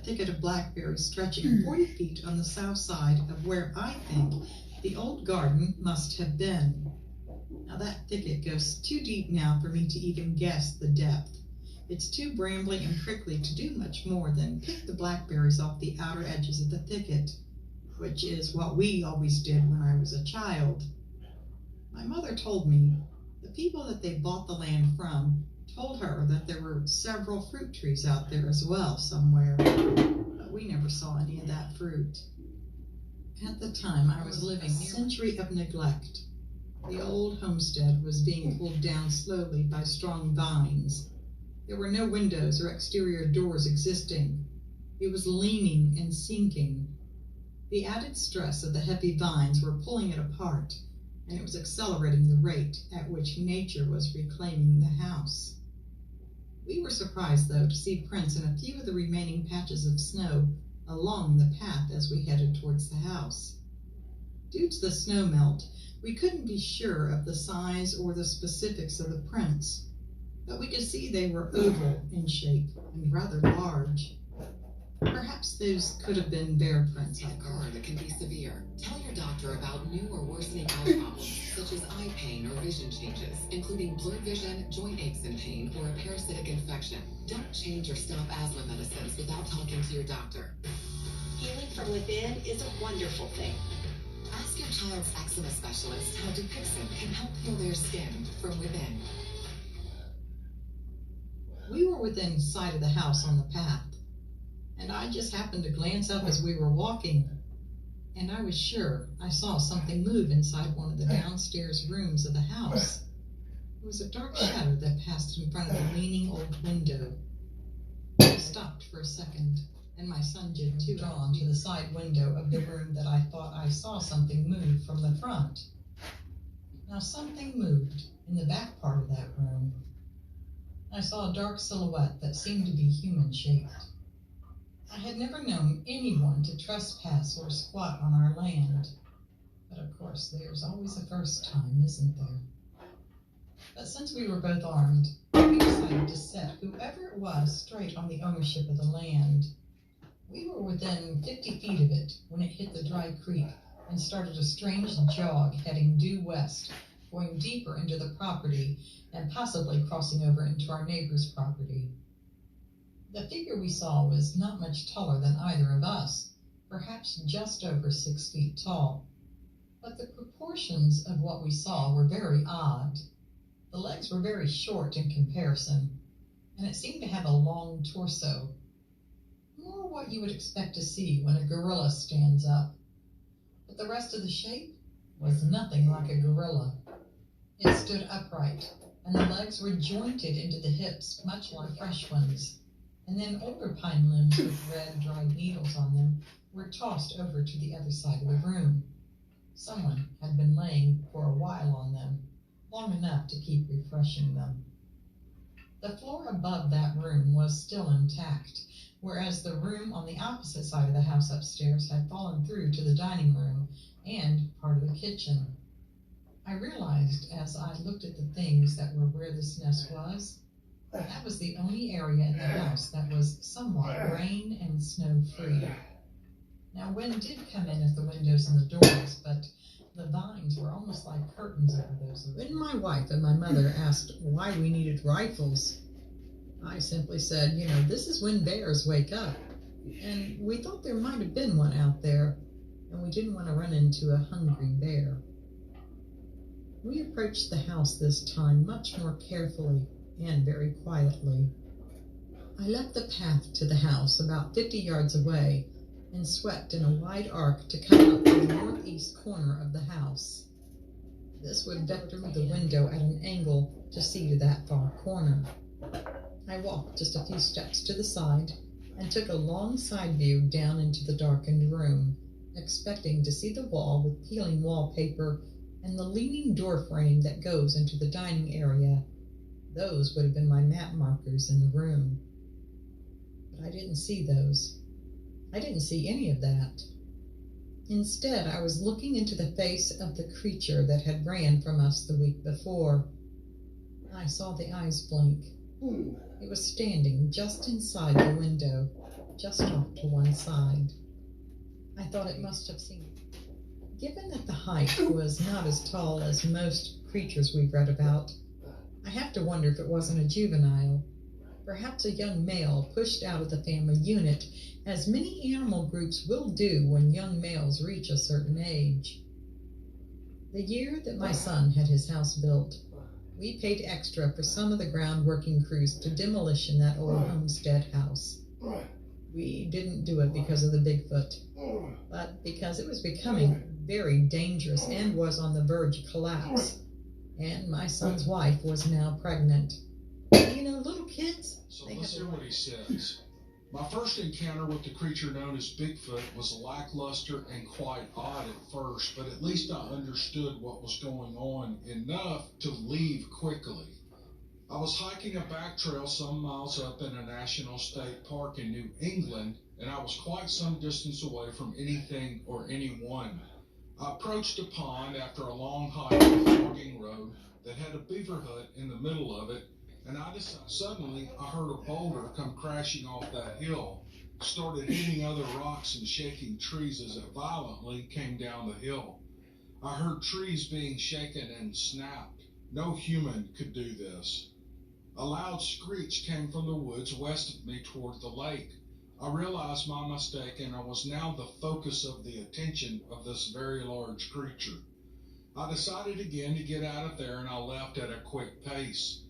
thicket of blackberries stretching 40 feet on the south side of where I think the old garden must have been. Now that thicket goes too deep now for me to even guess the depth. It's too brambly and prickly to do much more than pick the blackberries off the outer edges of the thicket, which is what we always did when I was a child. My mother told me the people that they bought the land from told her that there were several fruit trees out there as well somewhere, but we never saw any of that fruit. At the time, I was living near a century of neglect. The old homestead was being pulled down slowly by strong vines. There were no windows or exterior doors existing. It was leaning and sinking. The added stress of the heavy vines were pulling it apart, and it was accelerating the rate at which nature was reclaiming the house. We were surprised, though, to see prints in a few of the remaining patches of snow along the path as we headed towards the house. Due to the snow melt, we couldn't be sure of the size or the specifics of the prints, but we could see they were oval in shape and rather large. Perhaps those could have been bear prints. In a car that can be severe. Tell your doctor about new or worsening eye problems, such as eye pain or vision changes, including blurred vision, joint aches and pain, or a parasitic infection. Don't change or stop asthma medicines without talking to your doctor. Healing from within is a wonderful thing. Ask your child's eczema specialist how Dupixent can help heal their skin from within. We were within sight of the house on the path, and I just happened to glance up as we were walking, and I was sure I saw something move inside one of the downstairs rooms of the house. It was a dark shadow that passed in front of the leaning old window. I stopped for a second, and my son did too, drawn to the side window of the room that I thought I saw something move from the front. Now something moved in the back part of that room. I saw a dark silhouette that seemed to be human-shaped. I had never known anyone to trespass or squat on our land. But of course, there's always a first time, isn't there? But since we were both armed, we decided to set whoever it was straight on the ownership of the land. We were within 50 feet of it when it hit the dry creek and started a strange jog heading due west, going deeper into the property and possibly crossing over into our neighbor's property. The figure we saw was not much taller than either of us, perhaps just over 6 feet tall. But the proportions of what we saw were very odd. The legs were very short in comparison, and it seemed to have a long torso. More what you would expect to see when a gorilla stands up. But the rest of the shape was nothing like a gorilla. It stood upright, and the legs were jointed into the hips, much like fresh ones. And then older pine limbs with red, dried needles on them were tossed over to the other side of the room. Someone had been laying for a while on them, long enough to keep refreshing them. The floor above that room was still intact, whereas the room on the opposite side of the house upstairs had fallen through to the dining room and part of the kitchen. I realized as I looked at the things that were where this nest was, that was the only area in the house that was somewhat rain and snow free. Now wind did come in at the windows and the doors, but the vines were almost like curtains over those. When my wife and my mother asked why we needed rifles, I simply said, this is when bears wake up. And we thought there might have been one out there, and we didn't want to run into a hungry bear. We approached the house this time much more carefully and very quietly. I left the path to the house about 50 yards away and swept in a wide arc to come up to the northeast corner of the house. This would vector the window at an angle to see to that far corner. I walked just a few steps to the side and took a long side view down into the darkened room, expecting to see the wall with peeling wallpaper and the leaning door frame that goes into the dining area. Those would have been my map markers in the room. But I didn't see those. I didn't see any of that. Instead, I was looking into the face of the creature that had ran from us the week before. I saw the eyes blink. It was standing just inside the window, just off to one side. I thought it must have seemed. Given that the height was not as tall as most creatures we've read about, I have to wonder if it wasn't a juvenile, perhaps a young male pushed out of the family unit, as many animal groups will do when young males reach a certain age. The year that my son had his house built, we paid extra for some of the ground-working crews to demolition that old homestead house. We didn't do it because of the Bigfoot, but because it was becoming very dangerous and was on the verge of collapse. And my son's wife was now pregnant. You know, little kids. So let's hear what he says. My first encounter with the creature known as Bigfoot was lackluster and quite odd at first, but at least I understood what was going on enough to leave quickly. I was hiking a back trail some miles up in a national state park in New England, and I was quite some distance away from anything or anyone. I approached a pond after a long hike on a logging road that had a beaver hut in the middle of it, and suddenly I heard a boulder come crashing off that hill, started hitting other rocks and shaking trees as it violently came down the hill. I heard trees being shaken and snapped. No human could do this. A loud screech came from the woods west of me toward the lake. I realized my mistake, and I was now the focus of the attention of this very large creature. I decided again to get out of there, and I left at a quick pace.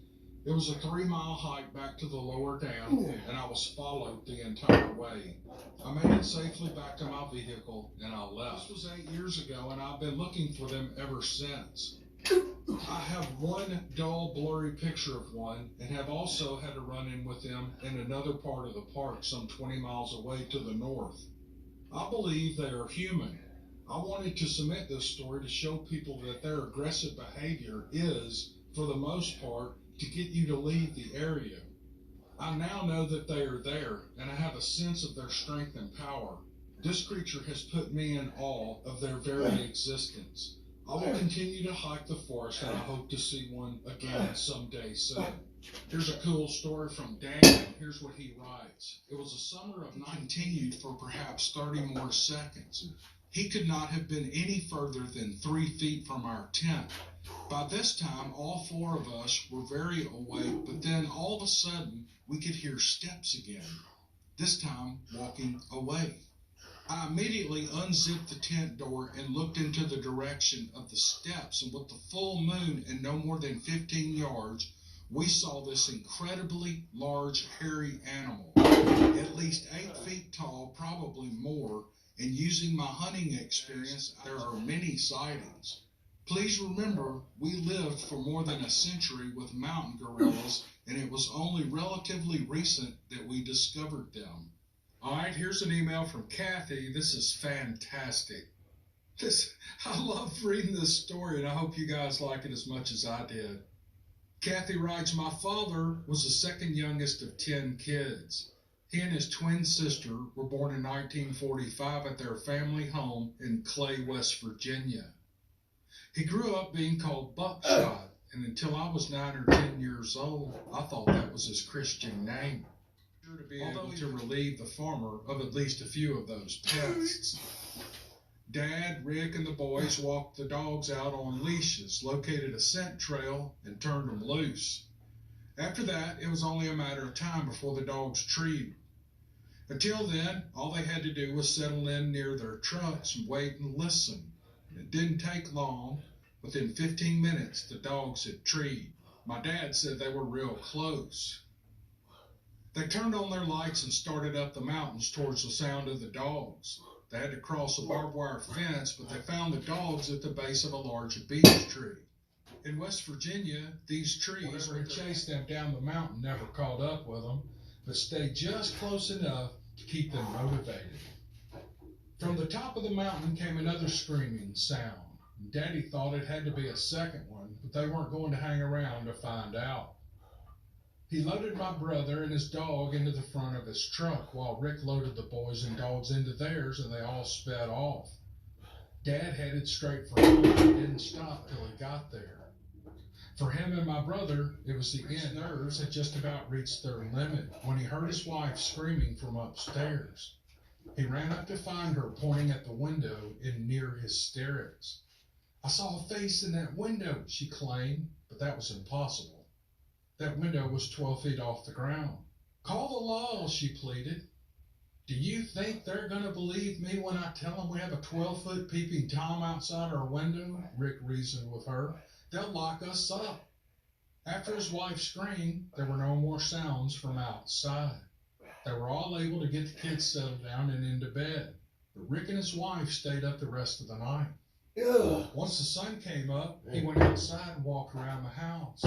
It was a 3-mile hike back to the lower dam, and I was followed the entire way. I made it safely back to my vehicle, and I left. This was 8 years ago, and I've been looking for them ever since. I have one dull, blurry picture of one, and have also had a run-in with them in another part of the park some 20 miles away to the north. I believe they are human. I wanted to submit this story to show people that their aggressive behavior is, for the most part, to get you to leave the area. I now know that they are there, and I have a sense of their strength and power. This creature has put me in awe of their very existence. I will continue to hike the forest, and I hope to see one again someday soon. Here's a cool story from Dan. Here's what he writes. It was a summer of continued for perhaps 30 more seconds. He could not have been any further than 3 feet from our tent. By this time, all 4 of us were very awake, but then all of a sudden, we could hear steps again, this time walking away. I immediately unzipped the tent door and looked into the direction of the steps, and with the full moon and no more than 15 yards, we saw this incredibly large, hairy animal, at least 8 feet tall, probably more, and using my hunting experience, there are many sightings. Please remember, we lived for more than a century with mountain gorillas, and it was only relatively recent that we discovered them. All right, here's an email from Kathy. This is fantastic. I love reading this story, and I hope you guys like it as much as I did. Kathy writes, my father was the second youngest of 10 kids. He and his twin sister were born in 1945 at their family home in Clay, West Virginia. He grew up being called Buckshot, and until I was 9 or 10 years old, I thought that was his Christian name. To be able to relieve the farmer of at least a few of those pests. Dad, Rick, and the boys walked the dogs out on leashes, located a scent trail, and turned them loose. After that, it was only a matter of time before the dogs treed. Until then, all they had to do was settle in near their trucks and wait and listen. It didn't take long. Within 15 minutes, the dogs had treed. My dad said they were real close. They turned on their lights and started up the mountains towards the sound of the dogs. They had to cross a barbed wire fence, but they found the dogs at the base of a large beech tree. In West Virginia, these trees would chase them down the mountain, never caught up with them, but stayed just close enough to keep them motivated. From the top of the mountain came another screaming sound. Daddy thought it had to be a second one, but they weren't going to hang around to find out. He loaded my brother and his dog into the front of his truck, while Rick loaded the boys and dogs into theirs, and they all sped off. Dad headed straight for home and didn't stop till he got there. For him and my brother, it was the end. His nerves had just about reached their limit when he heard his wife screaming from upstairs. He ran up to find her pointing at the window in near hysterics. "I saw a face in that window," she claimed, but that was impossible. That window was 12 feet off the ground. "Call the law," she pleaded. "Do you think they're going to believe me when I tell them we have a 12-foot peeping Tom outside our window?" Rick reasoned with her. "They'll lock us up." After his wife screamed, there were no more sounds from outside. They were all able to get the kids settled down and into bed, but Rick and his wife stayed up the rest of the night. Once the sun came up, he went outside and walked around the house.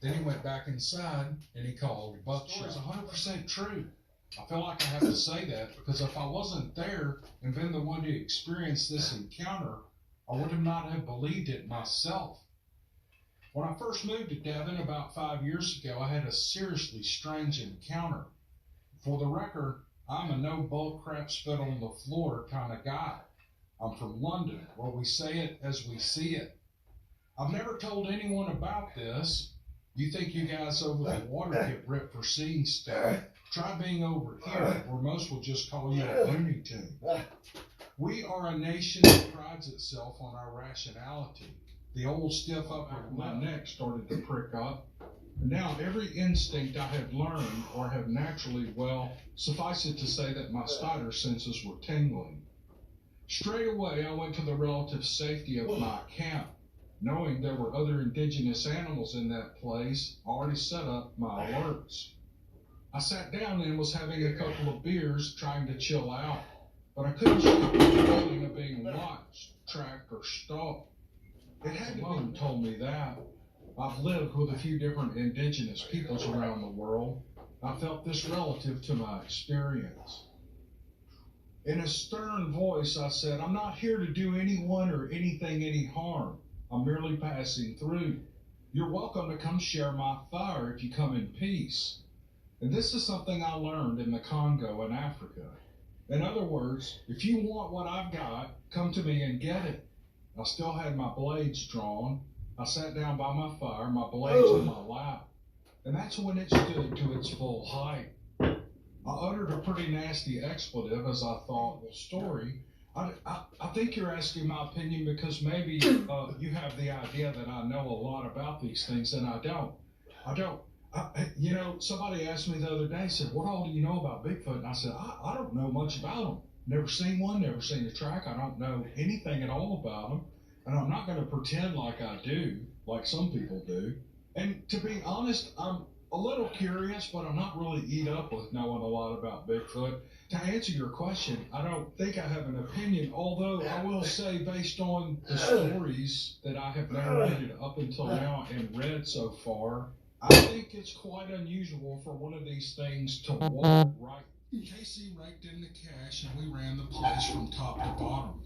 Then he went back inside and he called Buckshot. It's 100% true. I feel like I have to say that because if I wasn't there and been the one to experience this encounter, I would have not have believed it myself. When I first moved to Devon about 5 years ago, I had a seriously strange encounter. For the record, I'm a no bull crap spit on the floor kind of guy. I'm from London, where we say it as we see it. I've never told anyone about this. You think you guys over the water get ripped for seeing stuff? Try being over here, where most will just call you a Looney Tune. We are a nation that prides itself on our rationality. The old stiff upper of my neck started to prick up. And now every instinct I had learned or have naturally, suffice it to say that my spider senses were tingling. Straight away, I went to the relative safety of my camp. Knowing there were other indigenous animals in that place, I already set up my alerts. I sat down and was having a couple of beers, trying to chill out, but I couldn't shake the feeling of being watched, tracked, or stalked. It had to be told me that. I've lived with a few different indigenous peoples around the world. I felt this relative to my experience. In a stern voice, I said, "I'm not here to do anyone or anything any harm. I'm merely passing through. You're welcome to come share my fire if you come in peace." And this is something I learned in the Congo in Africa. In other words, if you want what I've got, come to me and get it. I still had my blades drawn. I sat down by my fire, my blades in my lap. And that's when it stood to its full height. I uttered a pretty nasty expletive as I thought, story. I think you're asking my opinion because maybe you have the idea that I know a lot about these things, and I don't. Somebody asked me the other day, said, "What all do you know about Bigfoot?" And I said, I don't know much about them. Never seen one, never seen a track. I don't know anything at all about them. And I'm not going to pretend like I do, like some people do. And to be honest, I'm a little curious, but I'm not really eat up with knowing a lot about Bigfoot. To answer your question, I don't think I have an opinion, although I will say based on the stories that I have narrated up until now and read so far, I think it's quite unusual for one of these things to walk right. Casey raked in the cash and we ran the place from top to bottom.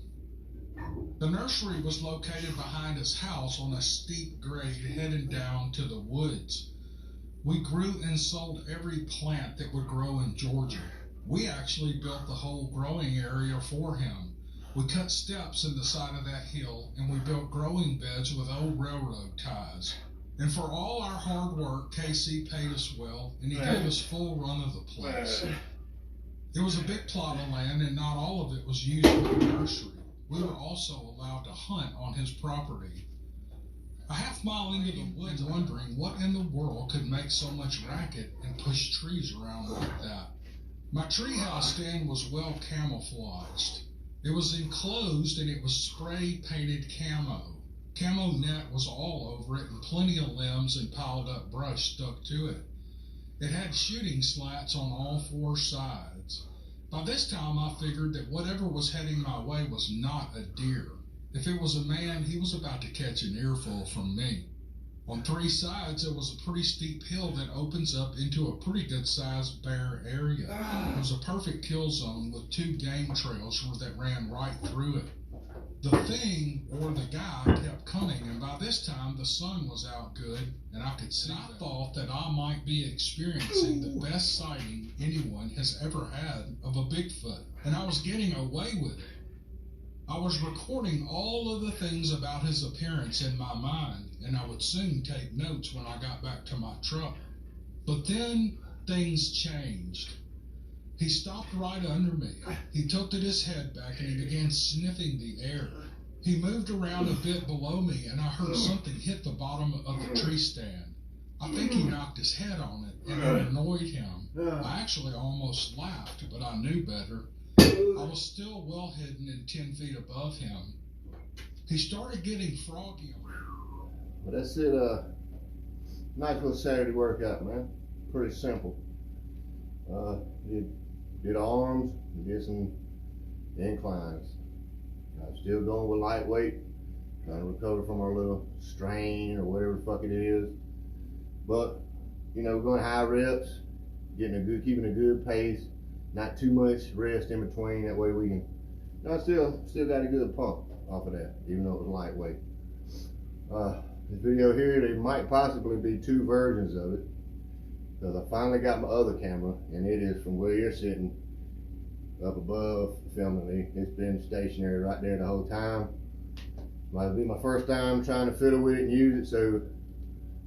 The nursery was located behind his house on a steep grade heading down to the woods. We grew and sold every plant that would grow in Georgia. We actually built the whole growing area for him. We cut steps in the side of that hill and we built growing beds with old railroad ties. And for all our hard work, Casey paid us well and he gave us full run of the place. It was a big plot of land and not all of it was used for the nursery. We were also allowed to hunt on his property. A half mile into the woods, wondering what in the world could make so much racket and push trees around like that. My treehouse stand was well camouflaged. It was enclosed and it was spray painted camo. Camo net was all over it and plenty of limbs and piled up brush stuck to it. It had shooting slats on all four sides. By this time I figured that whatever was heading my way was not a deer. If it was a man, he was about to catch an earful from me. On three sides, there was a pretty steep hill that opens up into a pretty good-sized bare area. It was a perfect kill zone with two game trails that ran right through it. The thing, or the guy, kept coming, and by this time, the sun was out good, and I could see I thought that I might be experiencing the best sighting anyone has ever had of a Bigfoot, and I was getting away with it. I was recording all of the things about his appearance in my mind, and I would soon take notes when I got back to my truck. But then things changed. He stopped right under me. He tilted his head back and he began sniffing the air. He moved around a bit below me, and I heard something hit the bottom of the tree stand. I think he knocked his head on it, and it annoyed him. I actually almost laughed, but I knew better. I was still well hidden and 10 feet above him. He started getting froggy. Well, that's it. Nice little Saturday workout, man. Pretty simple. Did arms, did some inclines. I'm still going with lightweight, trying to recover from our little strain or whatever the fuck it is. But, you know, going high reps, keeping a good pace, not too much rest in between. That way we can, I still got a good pump off of that, even though it was lightweight. This video here, there might possibly be 2 versions of it, because I finally got my other camera, and it is from where you're sitting up above filming me. It's been stationary right there the whole time. Might be my first time trying to fiddle with it and use it, so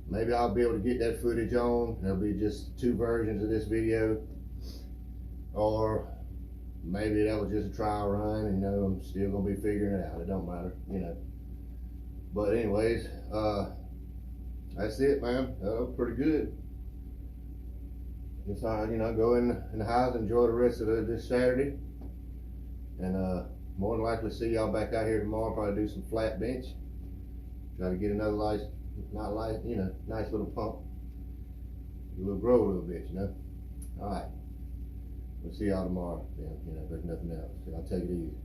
maybe I'll be able to get that footage on. There'll be just 2 versions of this video, or maybe that was just a trial run, and, you know, I'm still gonna be figuring it out. It don't matter, you know. But anyways, that's it, man. That was pretty good. Just, you know, go in the house, enjoy the rest of this Saturday, and more than likely see y'all back out here tomorrow. Probably do some flat bench. Try to get another nice little pump. We'll grow a little bit, you know. All right. We'll see y'all tomorrow. Then, you know, if there's nothing else. I'll take it easy.